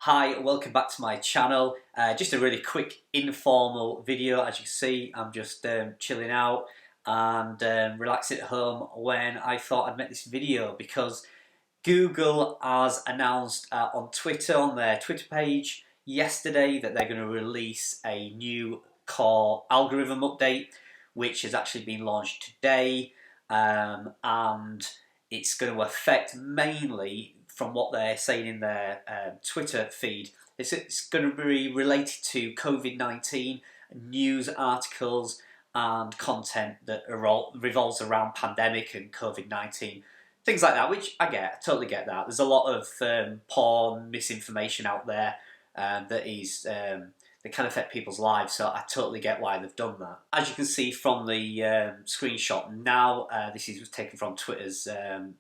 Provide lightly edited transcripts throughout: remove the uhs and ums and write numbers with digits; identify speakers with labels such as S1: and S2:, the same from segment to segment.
S1: Hi, welcome back to my channel. Just a really quick informal video. As you see, I'm just chilling out and relaxing at home when I thought I'd make this video because Google has announced on Twitter, on their Twitter page yesterday, that they're going to release a new core algorithm update, which has actually been launched today, and it's going to affect mainly, from what they're saying in their Twitter feed, it's going to be related to COVID-19 news articles and content that revolves around pandemic and COVID-19. Things like that, which I get, I totally get that. There's a lot of porn, misinformation out there that can affect people's lives, so I totally get why they've done that. As you can see from the screenshot now, this is taken from Twitter's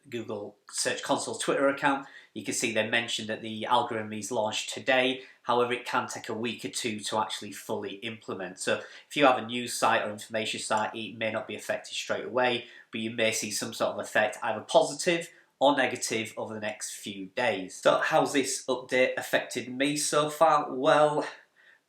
S1: Google Search Console's Twitter account. You can see they mentioned that the algorithm is launched today. However, it can take a week or two to actually fully implement. So if you have a news site or information site, it may not be affected straight away, but you may see some sort of effect, either positive or negative, over the next few days. So how's this update affected me so far? Well,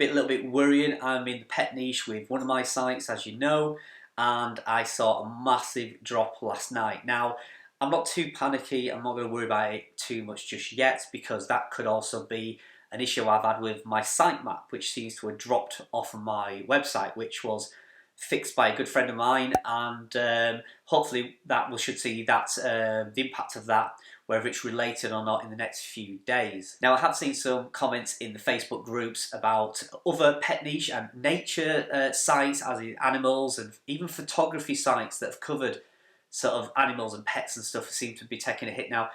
S1: a little bit worrying. I'm in the pet niche with one of my sites, as you know, and I saw a massive drop last night. Now, I'm not too panicky. I'm not going to worry about it too much just yet, because that could also be an issue I've had with my sitemap, which seems to have dropped off of my website, which was fixed by a good friend of mine, and hopefully we should see that the impact of that, whether it's related or not, in the next few days. Now, I have seen some comments in the Facebook groups about other pet niche and nature sites, as in animals and even photography sites that have covered sort of animals and pets and stuff, seem to be taking a hit now.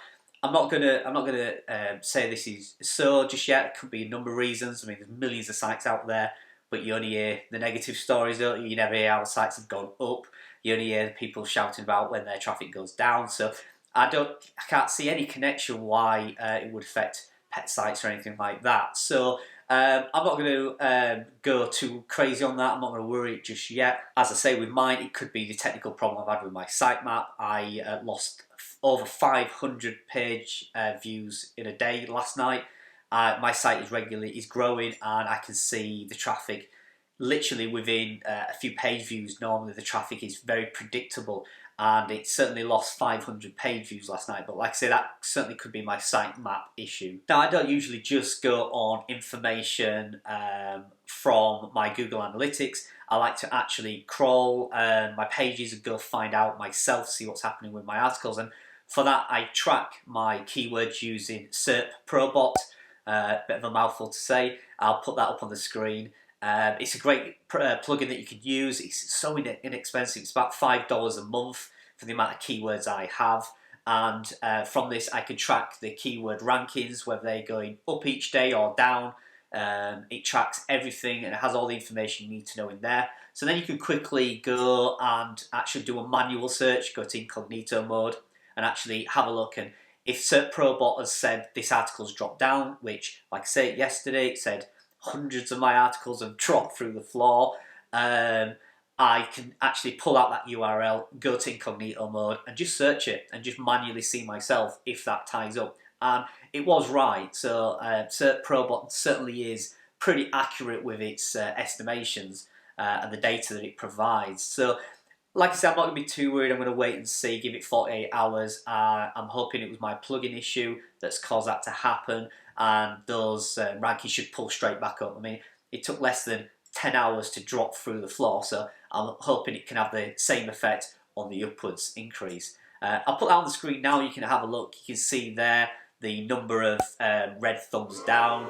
S1: I'm not gonna say this is so just yet. It could be a number of reasons. I mean, there's millions of sites out there, but you only hear the negative stories, don't you? You never hear how sites have gone up. You only hear people shouting about when their traffic goes down. So I can't see any connection why it would affect pet sites or anything like that. So I'm not going to go too crazy on that. I'm not going to worry just yet. As I say, with mine, it could be the technical problem I've had with my sitemap. I lost over 500 page views in a day last night. My site is growing, and I can see the traffic literally within a few page views. Normally the traffic is very predictable, and it certainly lost 500 page views last night. But like I say, that certainly could be my sitemap issue. Now, I don't usually just go on information from my Google Analytics. I like to actually crawl my pages and go find out myself, see what's happening with my articles, and for that I track my keywords using SERP ProBot. Bit of a mouthful to say. I'll put that up on the screen. It's a great plugin that you can use. It's so inexpensive. It's about $5 a month for the amount of keywords I have. And from this, I can track the keyword rankings, whether they're going up each day or down. It tracks everything, and it has all the information you need to know in there. So then you can quickly go and actually do a manual search, go to incognito mode, and actually have a look. And if Cert ProBot has said this article's dropped down, which, like I said yesterday, it said hundreds of my articles have dropped through the floor, I can actually pull out that URL, go to incognito mode, and just search it, and just manually see myself if that ties up. And it was right. So Cert ProBot certainly is pretty accurate with its estimations and the data that it provides. So, like I said, I'm not going to be too worried. I'm going to wait and see, give it 48 hours. I'm hoping it was my plugin issue that's caused that to happen, and those rankings should pull straight back up. I mean, it took less than 10 hours to drop through the floor, so I'm hoping it can have the same effect on the upwards increase. I'll put that on the screen now. You can have a look. You can see there the number of red thumbs down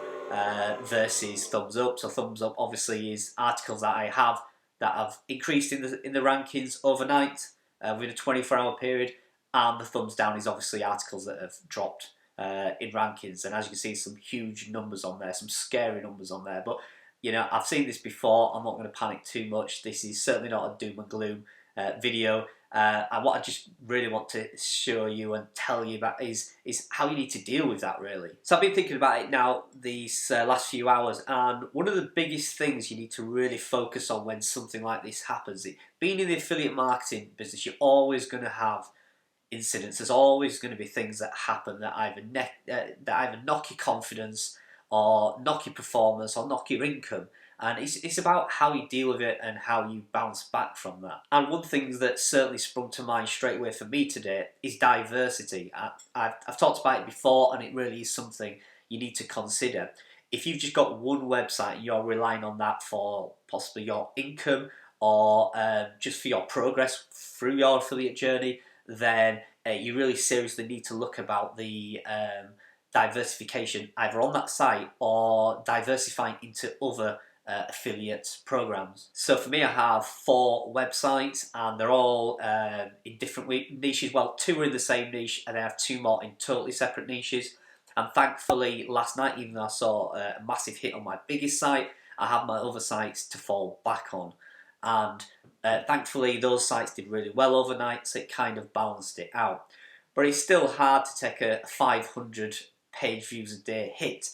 S1: versus thumbs up. So thumbs up obviously is articles that I have that have increased in the rankings overnight within a 24-hour period, and the thumbs down is obviously articles that have dropped in rankings. And as you can see, some huge numbers on there, some scary numbers on there. But you know, I've seen this before. I'm not going to panic too much. This is certainly not a doom and gloom video. And what I just really want to show you and tell you about is how you need to deal with that, really. So I've been thinking about it now these last few hours, and one of the biggest things you need to really focus on when something like this happens, being in the affiliate marketing business, you're always going to have incidents. There's always going to be things that happen that either knock your confidence or knock your performance or knock your income. And it's about how you deal with it and how you bounce back from that. And one thing that certainly sprung to mind straight away for me today is diversity. I've talked about it before, and it really is something you need to consider. If you've just got one website, you're relying on that for possibly your income or just for your progress through your affiliate journey, then you really seriously need to look about the diversification either on that site or diversifying into other affiliate programs. So for me, I have 4 websites, and they're all in different niches. Well, 2 are in the same niche, and I have 2 more in totally separate niches. And thankfully, last night, even though I saw a massive hit on my biggest site, I have my other sites to fall back on. And thankfully, those sites did really well overnight, so it kind of balanced it out. But it's still hard to take a 500 page views a day hit.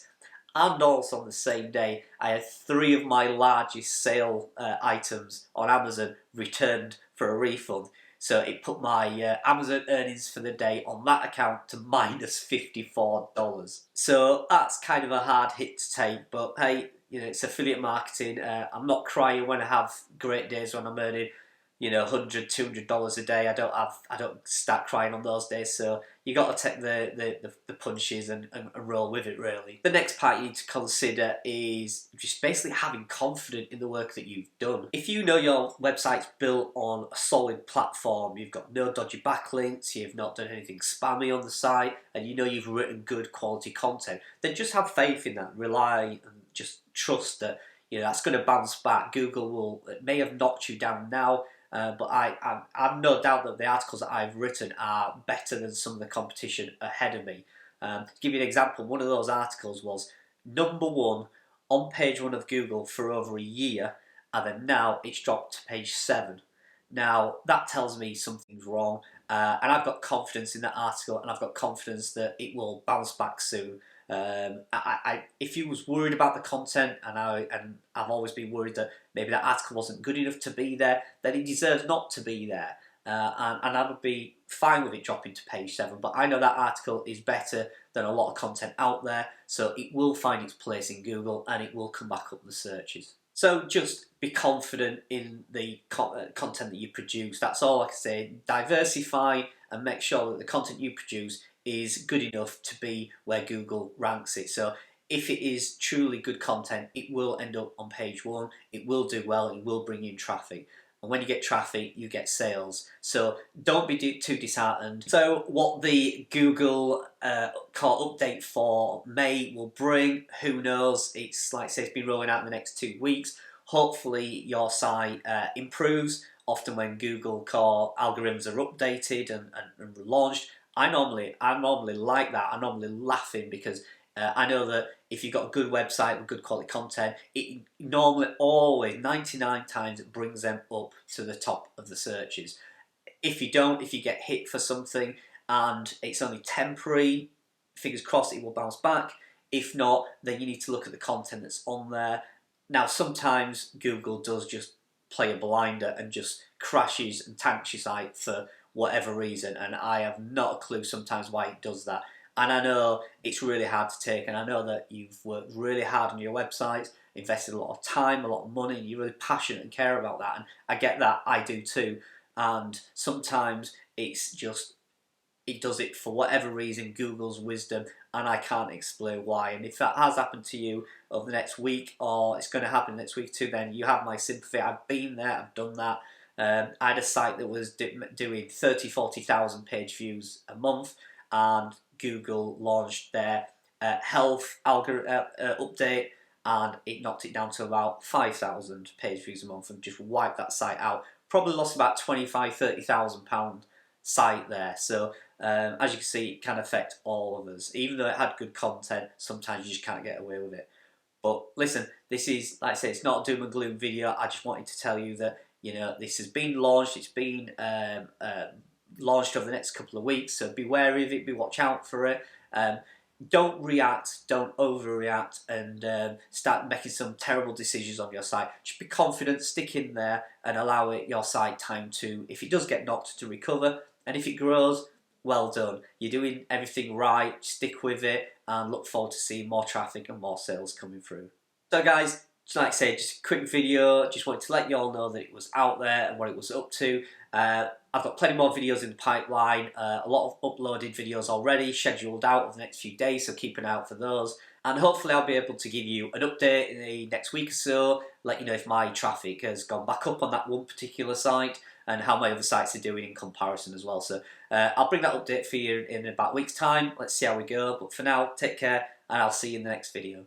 S1: And also on the same day, I had 3 of my largest sale items on Amazon returned for a refund. So it put my Amazon earnings for the day on that account to minus $54. So that's kind of a hard hit to take, but hey, it's affiliate marketing. I'm not crying when I have great days when I'm earning, $100, $200 a day. I don't start crying on those days. So you got to take the punches and roll with it, really. The next part you need to consider is just basically having confidence in the work that you've done. If you know your website's built on a solid platform, you've got no dodgy backlinks, you've not done anything spammy on the site, and you know you've written good quality content, then just have faith in that. Rely and just trust that that's going to bounce back. Google may have knocked you down now, but I've no doubt that the articles that I've written are better than some of the competition ahead of me. To give you an example, one of those articles was #1 on page 1 of Google for over a year, and then now it's dropped to page 7. Now, that tells me something's wrong, and I've got confidence in that article, and I've got confidence that it will bounce back soon. If you was worried about the content, and I've always been worried that maybe that article wasn't good enough to be there, then it deserves not to be there. And I would be fine with it dropping to page 7, but I know that article is better than a lot of content out there, so it will find its place in Google and it will come back up the searches. So just be confident in the content that you produce. That's all I can say. Diversify and make sure that the content you produce is good enough to be where Google ranks it. So if it is truly good content, it will end up on page 1, it will do well, it will bring in traffic. And when you get traffic, you get sales. So don't be too disheartened. So what the Google core update for May will bring, who knows? It's like I say, it's been rolling out in the next 2 weeks. Hopefully your site improves. Often when Google core algorithms are updated and launched, I'm normally like that. I'm normally laughing because I know that if you've got a good website with good quality content, it normally always, 99 times, it brings them up to the top of the searches. If you don't, if you get hit for something and it's only temporary, fingers crossed it will bounce back. If not, then you need to look at the content that's on there. Now, sometimes Google does just play a blinder and just crashes and tanks your site for whatever reason, and I have not a clue sometimes why it does that. And I know it's really hard to take, and I know that you've worked really hard on your websites, invested a lot of time, a lot of money, and you're really passionate and care about that, and I get that, I do too. And sometimes it's just, it does it for whatever reason, Google's wisdom, and I can't explain why. And if that has happened to you over the next week, or it's going to happen next week too, then you have my sympathy. I've been there, I've done that. I had a site that was doing 30, 40,000 page views a month, and Google launched their health update, and it knocked it down to about 5,000 page views a month and just wiped that site out. Probably lost about £25,000, £30,000 site there. So as you can see, it can affect all of us. Even though it had good content, sometimes you just can't get away with it. But listen, this is, like I say, it's not a doom and gloom video. I just wanted to tell you that this has been launched. It's been launched over the next couple of weeks, so be wary of it, watch out for it. Don't react, don't overreact, and start making some terrible decisions on your site. Just be confident, stick in there, and allow your site time to, if it does get knocked, to recover. And if it grows, well done. You're doing everything right, stick with it, and look forward to seeing more traffic and more sales coming through. So guys, like I said, just a quick video, just wanted to let you all know that it was out there and what it was up to. I've got plenty more videos in the pipeline, a lot of uploaded videos already scheduled out over the next few days, so keep an eye out for those. And hopefully I'll be able to give you an update in the next week or so, let you know if my traffic has gone back up on that one particular site and how my other sites are doing in comparison as well. So I'll bring that update for you in about a week's time. Let's see how we go. But for now, take care and I'll see you in the next video.